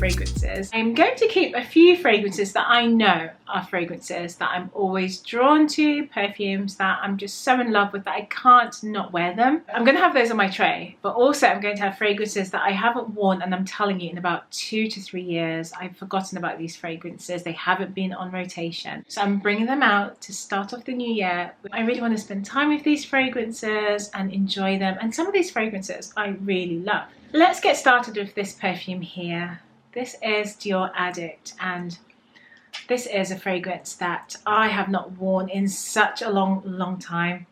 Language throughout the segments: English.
fragrances. I'm going to keep a few fragrances that I know are fragrances that I'm always drawn to, perfumes that I'm just so in love with that I can't not wear them. I'm going to have those on my tray, but also I'm going to have fragrances that I haven't worn, and I'm telling you, in about 2 to 3 years I've forgotten about these fragrances. They haven't been on rotation, so I'm bringing them out to start off the new year. I really want to spend time with these fragrances and enjoy them, and some of these fragrances I really love. Let's get started with this perfume here. This is Dior Addict, and this is a fragrance that I have not worn in such a long time,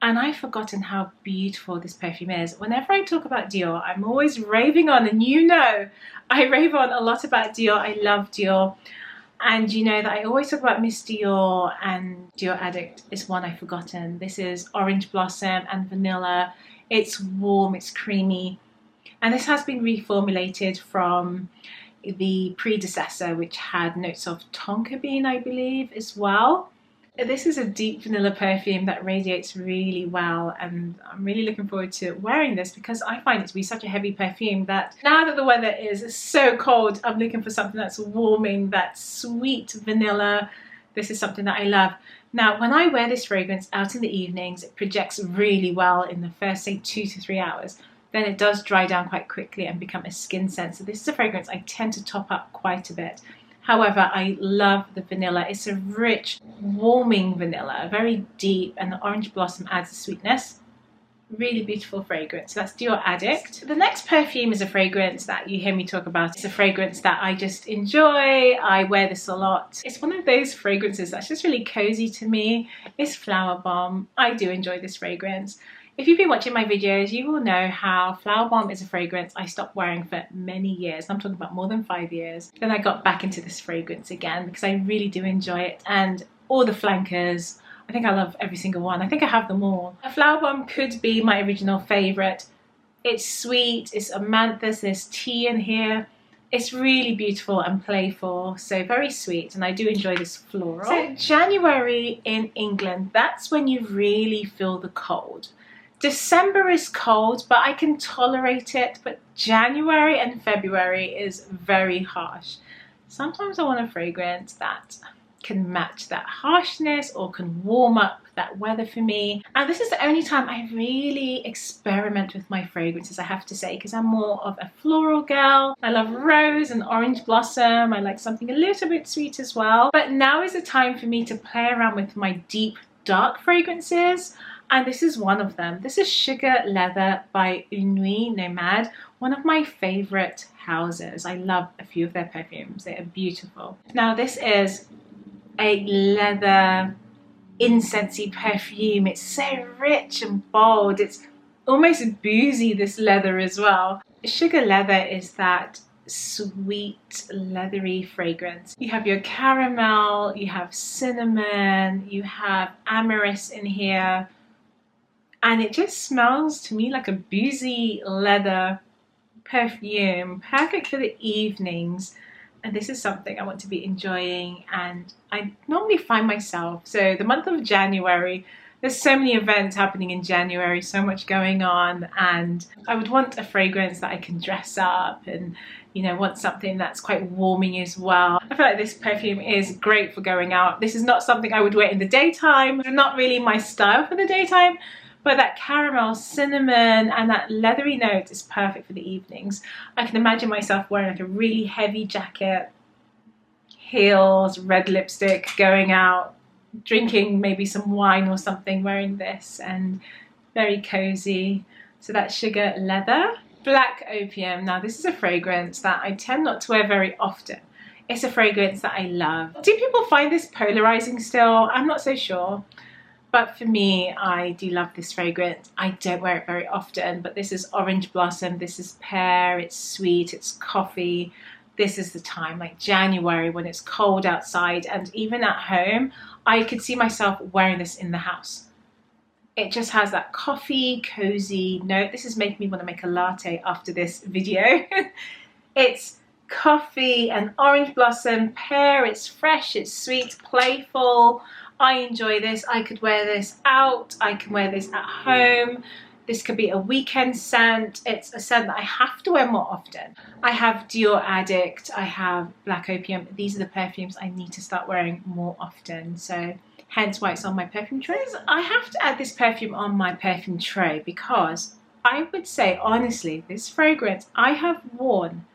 and I've forgotten how beautiful this perfume is. Whenever I talk about Dior, I'm always raving on, and you know I rave on a lot about Dior. I love Dior, and you know that I always talk about Miss Dior, and Dior Addict is one I've forgotten. This is orange blossom and vanilla. It's warm, it's creamy, and this has been reformulated from the predecessor, which had notes of tonka bean, I believe, as well. This is a deep vanilla perfume that radiates really well, and I'm really looking forward to wearing this because I find it to be such a heavy perfume that now that the weather is so cold, I'm looking for something that's warming, that sweet vanilla. This is something that I love. Now, when I wear this fragrance out in the evenings, it projects really well in the first, say, 2 to 3 hours. Then it does dry down quite quickly and become a skin scent. So this is a fragrance I tend to top up quite a bit. However, I love the vanilla. It's a rich, warming vanilla, very deep, and the orange blossom adds a sweetness. Really beautiful fragrance. So that's Dior Addict. The next perfume is a fragrance that you hear me talk about. It's a fragrance that I just enjoy. I wear this a lot. It's one of those fragrances that's just really cozy to me. It's Flowerbomb. I do enjoy this fragrance. If you've been watching my videos, you will know how Flowerbomb is a fragrance I stopped wearing for many years. I'm talking about more than 5 years. Then I got back into this fragrance again because I really do enjoy it. And all the flankers, I think I love every single one. I think I have them all. A Flowerbomb could be my original favourite. It's sweet, it's amanthus, there's tea in here. It's really beautiful and playful, so very sweet, and I do enjoy this floral. So January in England, that's when you really feel the cold. December is cold, but I can tolerate it, but January and February is very harsh. Sometimes I want a fragrance that can match that harshness or can warm up that weather for me. And this is the only time I really experiment with my fragrances, I have to say, because I'm more of a floral girl. I love rose and orange blossom. I like something a little bit sweet as well. But now is the time for me to play around with my deep, dark fragrances. And this is one of them. This is Sugar Leather by UNE NUIT NOMADE, one of my favorite houses. I love a few of their perfumes. They are beautiful. Now this is a leather incensey perfume. It's so rich and bold. It's almost boozy, this leather as well. Sugar Leather is that sweet leathery fragrance. You have your caramel, you have cinnamon, you have amyris in here, and it just smells to me like a boozy leather perfume, perfect for the evenings. And this is something I want to be enjoying, and I normally find myself, so the month of January, there's so many events happening in January, so much going on, and I would want a fragrance that I can dress up and, you know, want something that's quite warming as well. I feel like this perfume is great for going out. This is not something I would wear in the daytime. It's not really my style for the daytime, but that caramel, cinnamon, and that leathery note is perfect for the evenings. I can imagine myself wearing like a really heavy jacket, heels, red lipstick, going out, drinking maybe some wine or something, wearing this, and very cozy. So that's Sugar Leather. Black Opium. Now this is a fragrance that I tend not to wear very often. It's a fragrance that I love. Do people find this polarizing still? I'm not so sure. But for me, I do love this fragrance. I don't wear it very often, but this is orange blossom, this is pear, it's sweet, it's coffee. This is the time, like January, when it's cold outside, and even at home, I could see myself wearing this in the house. It just has that coffee, cozy note. This is making me want to make a latte after this video. It's coffee and orange blossom, pear, it's fresh, it's sweet, playful. I enjoy this. I could wear this out, I can wear this at home. This could be a weekend scent. It's a scent that I have to wear more often. I have DIOR ADDICT, I have Black Opium. These are the perfumes I need to start wearing more often. So hence why it's on my perfume tray. I have to add this perfume on my perfume tray because I would say, honestly, this fragrance I have worn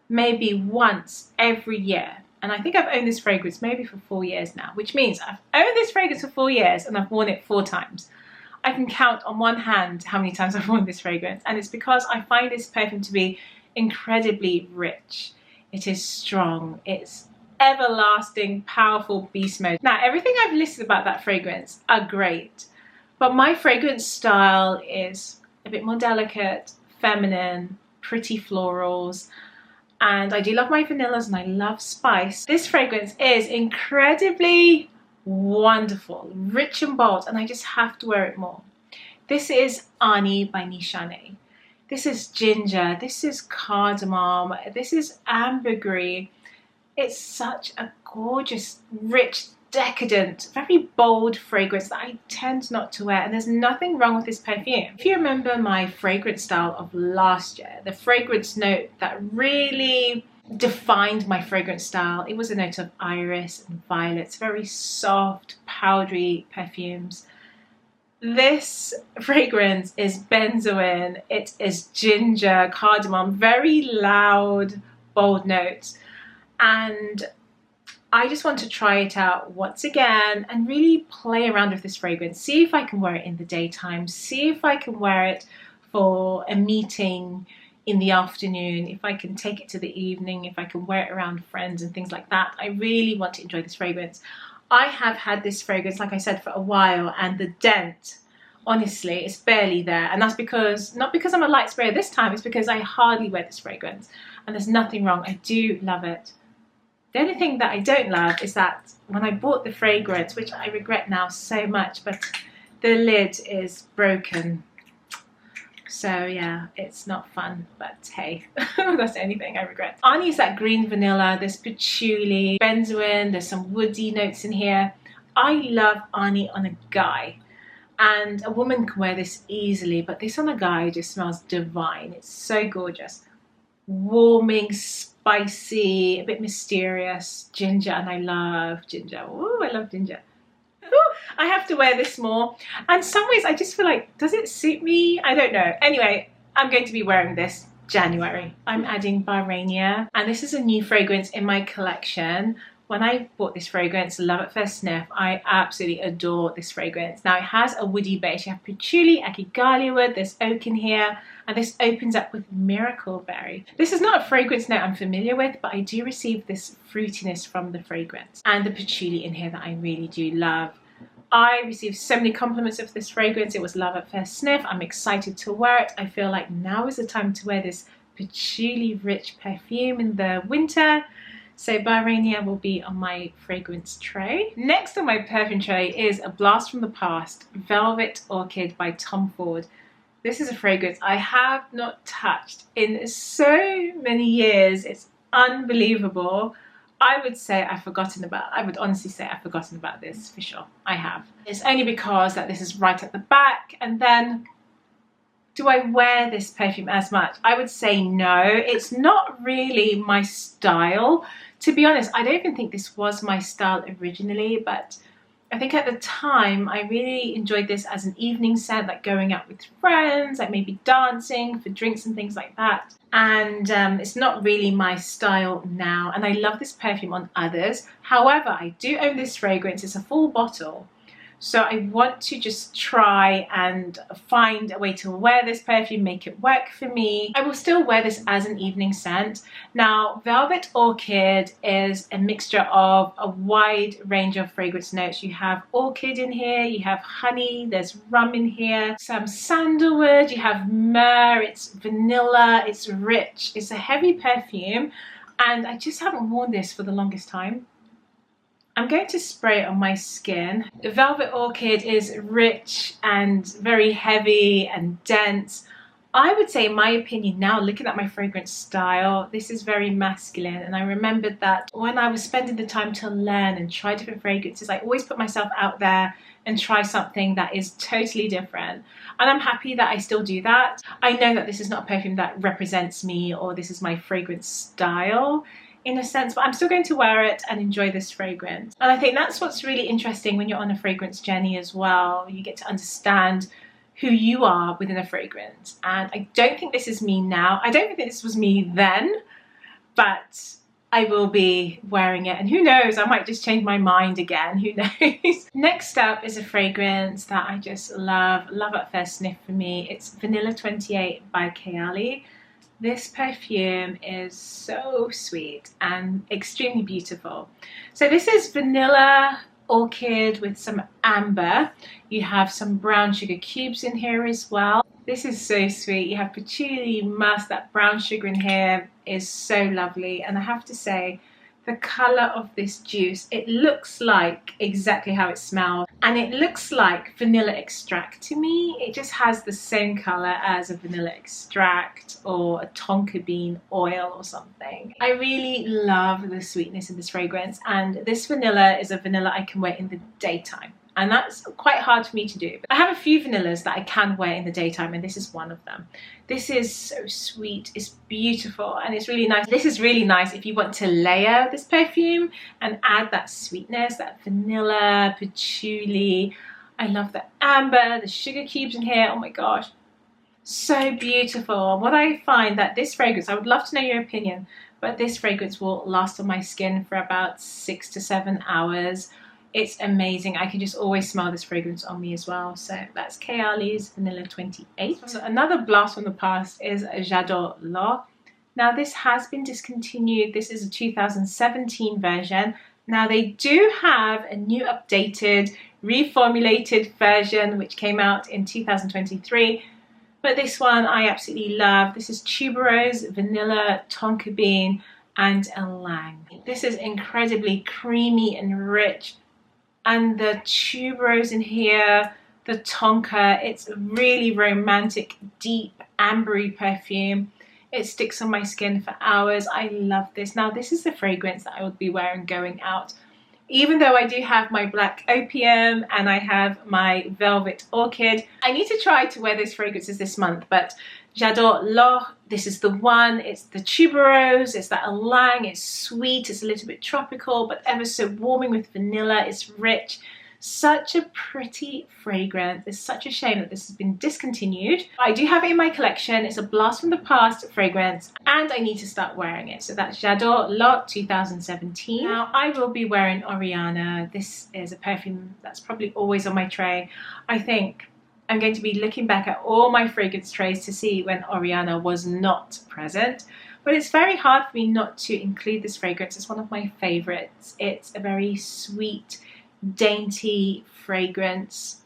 maybe once every year. And I think I've owned this fragrance maybe for 4 years now, which means I've owned this fragrance for 4 years and I've worn it 4 times. I can count on one hand how many times I've worn this fragrance, and it's because I find this perfume to be incredibly rich. It is strong, it's everlasting, powerful beast mode. Now, everything I've listed about that fragrance are great, but my fragrance style is a bit more delicate, feminine, pretty florals, and I do love my vanillas and I love spice. This fragrance is incredibly wonderful, rich and bold, and I just have to wear it more. This is Ani by Nishane. This is ginger, this is cardamom, this is ambergris. It's such a gorgeous, rich, decadent, very bold fragrance that I tend not to wear, and there's nothing wrong with this perfume. If you remember my fragrance style of last year, the fragrance note that really defined my fragrance style, it was a note of iris and violets, very soft, powdery perfumes. This fragrance is benzoin, it is ginger, cardamom, very loud, bold notes, and I just want to try it out once again and really play around with this fragrance, see if I can wear it in the daytime, see if I can wear it for a meeting in the afternoon, if I can take it to the evening, if I can wear it around friends and things like that. I really want to enjoy this fragrance. I have had this fragrance, like I said, for a while, and the dent, honestly, is barely there. And that's because, not because I'm a light sprayer this time, it's because I hardly wear this fragrance. And there's nothing wrong, I do love it. The only thing that I don't love is that when I bought the fragrance, which I regret now so much, but the lid is broken. So yeah, it's not fun, but hey, that's the only thing I regret. Ani is that green vanilla, there's patchouli, benzoin, there's some woody notes in here. I love Ani on a guy, and a woman can wear this easily, but this on a guy just smells divine. It's so gorgeous. Warming, spicy, a bit mysterious, ginger, and I love ginger. Ooh, I love ginger. I have to wear this more, and some ways I just feel like, does it suit me? I don't know. Anyway, I'm going to be wearing this January. I'm adding BARENIA, and this is a new fragrance in my collection. When I bought this fragrance, Love at First Sniff, I absolutely adore this fragrance. Now, it has a woody base. You have patchouli, akigalia wood, there's oak in here, and this opens up with miracle berry. This is not a fragrance note I'm familiar with, but I do receive this fruitiness from the fragrance, and the patchouli in here that I really do love. I received so many compliments of this fragrance. It was Love at First Sniff. I'm excited to wear it. I feel like now is the time to wear this patchouli rich perfume in the winter. So BARENIA will be on my fragrance tray. Next on my perfume tray is a blast from the past, Velvet Orchid by Tom Ford. This is a fragrance I have not touched in so many years. It's unbelievable. I would say I've forgotten about, I would honestly say I've forgotten about this for sure. I have. It's only because that this is right at the back, and then do I wear this perfume as much? I would say no. It's not really my style. To be honest, I don't even think this was my style originally, but I think at the time I really enjoyed this as an evening scent, like going out with friends, like maybe dancing for drinks and things like that. And it's not really my style now, and I love this perfume on others. However, I do own this fragrance. It's a full bottle, so I want to just try and find a way to wear this perfume, make it work for me. I will still wear this as an evening scent. Now, Velvet Orchid is a mixture of a wide range of fragrance notes. You have orchid in here, you have honey, there's rum in here, some sandalwood, you have myrrh, it's vanilla, it's rich, it's a heavy perfume, and I just haven't worn this for the longest time. I'm going to spray it on my skin. The Velvet Orchid is rich and very heavy and dense. I would say, in my opinion now, looking at my fragrance style, this is very masculine. And I remembered that when I was spending the time to learn and try different fragrances, I always put myself out there and try something that is totally different. And I'm happy that I still do that. I know that this is not a perfume that represents me or this is my fragrance style in a sense, but I'm still going to wear it and enjoy this fragrance. And I think that's what's really interesting when you're on a fragrance journey as well. You get to understand who you are within a fragrance. And I don't think this is me now. I don't think this was me then, but I will be wearing it, and who knows, I might just change my mind again, who knows. Next up is a fragrance that I just love at first sniff for me. It's Vanilla 28 by Kayali. This perfume is so sweet and extremely beautiful. So this is vanilla orchid with some amber. You have some brown sugar cubes in here as well. This is so sweet. You have patchouli, musk, that brown sugar in here is so lovely. And I have to say, the colour of this juice, it looks like exactly how it smells. And it looks like vanilla extract to me. It just has the same colour as a vanilla extract or a tonka bean oil or something. I really love the sweetness of this fragrance, and this vanilla is a vanilla I can wear in the daytime. And that's quite hard for me to do. I have a few vanillas that I can wear in the daytime, and this is one of them. This is so sweet, it's beautiful, and it's really nice. This is really nice if you want to layer this perfume and add that sweetness, that vanilla, patchouli. I love the amber, the sugar cubes in here, oh my gosh. So beautiful. What I find that this fragrance, I would love to know your opinion, but this fragrance will last on my skin for about 6 to 7 hours. It's amazing. I can just always smell this fragrance on me as well. So that's Kayali's Vanilla 28. So another blast from the past is J'adore L'Eau. Now this has been discontinued. This is a 2017 version. Now they do have a new updated, reformulated version which came out in 2023. But this one I absolutely love. This is tuberose, vanilla, tonka bean, and ylang. This is incredibly creamy and rich. And the tuberose in here, the tonka, it's a really romantic, deep, ambery perfume. It sticks on my skin for hours. I love this. Now, this is the fragrance that I would be wearing going out. Even though I do have my black opium and I have my velvet orchid, I need to try to wear those fragrances this month, but J'adore L'Eau, this is the one. It's the tuberose, it's that ylang, it's sweet, it's a little bit tropical, but ever so warming with vanilla. It's rich. Such a pretty fragrance. It's such a shame that this has been discontinued. I do have it in my collection. It's a blast from the past fragrance, and I need to start wearing it. So that's J'adore L'Eau 2017. Now I will be wearing Oriana. This is a perfume that's probably always on my tray. I think I'm going to be looking back at all my fragrance trays to see when Oriana was not present. But it's very hard for me not to include this fragrance. It's one of my favorites. It's a very sweet, dainty fragrance,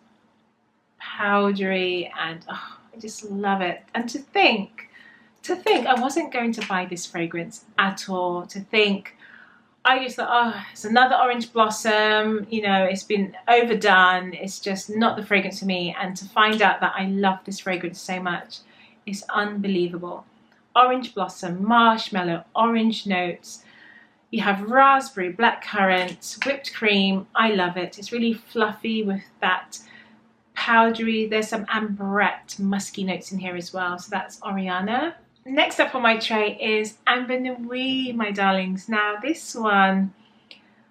powdery, and oh, I just love it. And to think I wasn't going to buy this fragrance at all. To think I just thought, oh, it's another orange blossom, you know, it's been overdone, it's just not the fragrance for me. And to find out that I love this fragrance so much is unbelievable. Orange blossom, marshmallow, orange notes. You have raspberry, blackcurrant, whipped cream. I love it. It's really fluffy with that powdery. There's some ambrette, musky notes in here as well. So that's Oriana. Next up on my tray is Amber Nuit, my darlings. Now this one,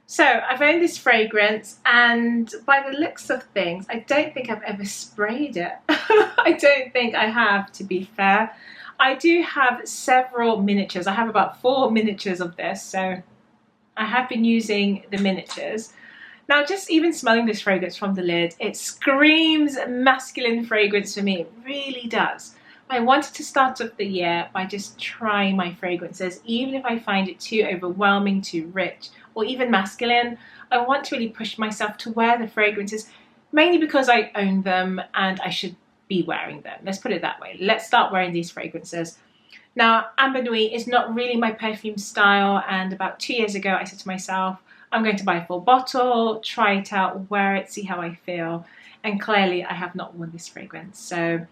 so I've owned this fragrance, and by the looks of things, I don't think I've ever sprayed it. I don't think I have, to be fair. I do have several miniatures. I have about 4 miniatures of this, so I have been using the miniatures. Now, just even smelling this fragrance from the lid, it screams masculine fragrance for me. It really does. I wanted to start off the year by just trying my fragrances, even if I find it too overwhelming, too rich, or even masculine. I want to really push myself to wear the fragrances, mainly because I own them and I should be wearing them. Let's put it that way. Let's start wearing these fragrances. Now, Amber Nuit is not really my perfume style, and about 2 years ago I said to myself, I'm going to buy a full bottle, try it out, wear it, see how I feel. And clearly I have not worn this fragrance. So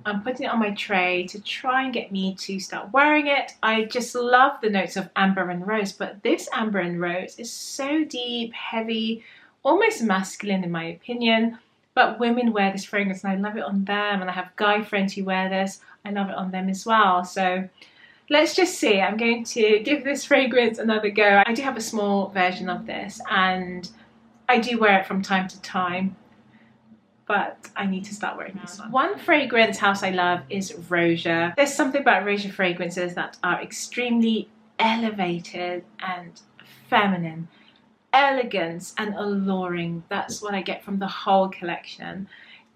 I'm putting it on my tray to try and get me to start wearing it. I just love the notes of amber and rose, but this amber and rose is so deep, heavy, almost masculine in my opinion, but women wear this fragrance and I love it on them, and I have guy friends who wear this. I love it on them as well. So let's just see. I'm going to give this fragrance another go. I do have a small version of this and I do wear it from time to time, but I need to start wearing this one. One fragrance house I love is Roja. There's something about Roja fragrances that are extremely elevated and feminine, elegance and alluring. That's what I get from the whole collection.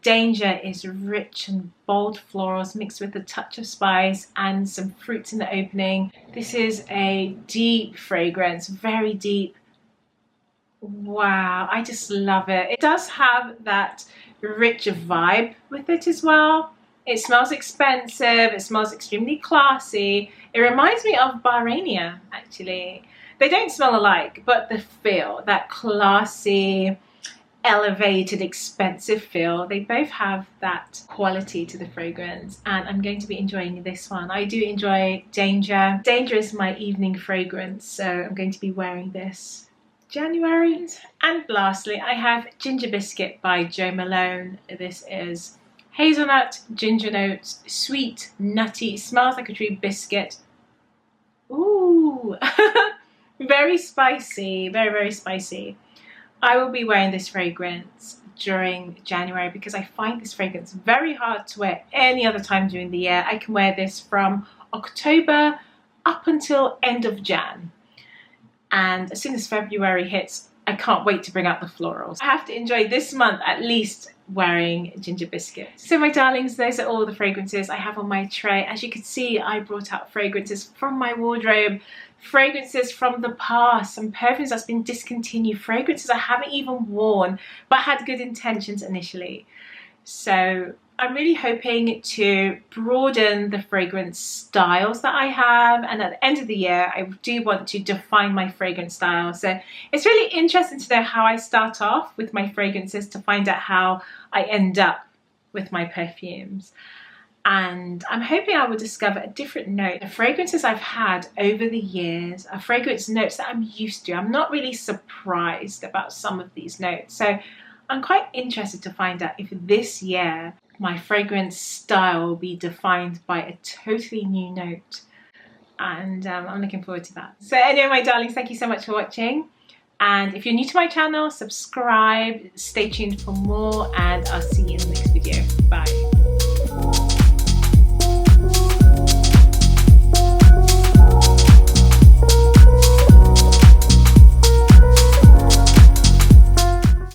Danger is rich and bold florals mixed with a touch of spice and some fruits in the opening. This is a deep fragrance, very deep. Wow, I just love it. It does have that rich vibe with it as well. It smells expensive, it smells extremely classy. It reminds me of BARENIA actually. They don't smell alike, but the feel, that classy, elevated, expensive feel, they both have that quality to the fragrance, and I'm going to be enjoying this one. I do enjoy Danger. Danger is my evening fragrance, so I'm going to be wearing this January. And lastly, I have Ginger Biscuit by Jo Malone. This is hazelnut, ginger notes, sweet, nutty, smells like a true biscuit. Ooh, very spicy, very, very spicy. I will be wearing this fragrance during January because I find this fragrance very hard to wear any other time during the year. I can wear this from October up until end of Jan. And as soon as February hits, I can't wait to bring out the florals. I have to enjoy this month at least wearing Ginger Biscuit. So my darlings, those are all the fragrances I have on my tray. As you can see, I brought out fragrances from my wardrobe, fragrances from the past, some perfumes that's been discontinued, fragrances I haven't even worn but had good intentions initially. So I'm really hoping to broaden the fragrance styles that I have, and at the end of the year I do want to define my fragrance style. So it's really interesting to know how I start off with my fragrances to find out how I end up with my perfumes. And I'm hoping I will discover a different note. The fragrances I've had over the years are fragrance notes that I'm used to. I'm not really surprised about some of these notes. So I'm quite interested to find out if this year my fragrance style will be defined by a totally new note. And I'm looking forward to that. So anyway, my darlings, thank you so much for watching. And if you're new to my channel, subscribe, stay tuned for more, and I'll see you in the next video. Bye.